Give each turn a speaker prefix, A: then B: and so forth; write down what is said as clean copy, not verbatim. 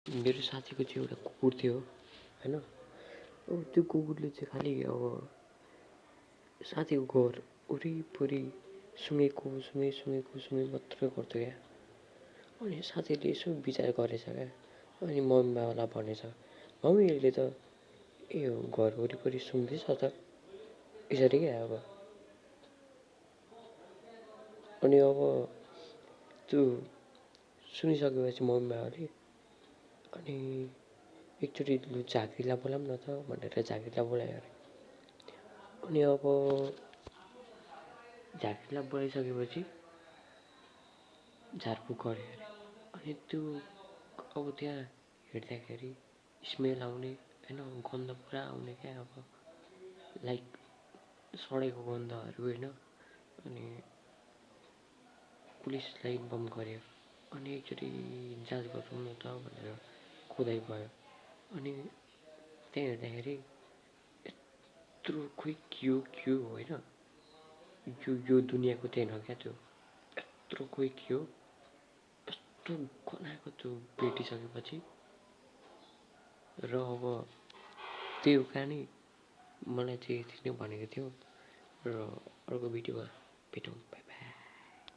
A: मेरो साथीको चाहिँ एउटा कुकुर थियो होइन। अब त्यो कुकुरले चाहिँ खालि अब साथीको घर वरिपरि सुँगेको मात्रै गर्थ्यो क्या। अनि साथीले यसो विचार गरेछ क्या। अनि मम्मी बाबालाई भनेछ, मम्मी यसले त यो घर वरिपरि सुँग्दैछ त यसरी क्या अब। अनि अब त्यो सुनिसकेपछि मम्मी बाबाले अनि एकचोटि लु झाँक्रीलाई बोलाऊँ न त भनेर झाँक्रीलाई बोलायो अरे। अनि अब झाँक्रीलाई बोलाइसकेपछि झारफुक गऱ्यो अरे। अनि त्यो अब त्यहाँ हिँड्दाखेरि स्मेल आउने होइन, गन्ध पुरा आउने क्या अब लाइक सडेको गन्धहरू होइन। अनि पुलिसलाई इन्फर्म गऱ्यो। अनि एकचोटि जाँच गरौँ न त भनेर खोदाइ भयो। अनि त्यहाँ हेर्दाखेरि यत्रो खोइ के हो होइन, यो दुनियाँको चाहिँ होइन क्या त्यो। यत्रो खोइ के हो, यस्तो गनाएको त्यो भेटिसकेपछि। र अब त्यही हो कहानी। मलाई चाहिँ यति नै भनेको थियो। र अर्को भिडियोमा भेटौँ, बाई बाई।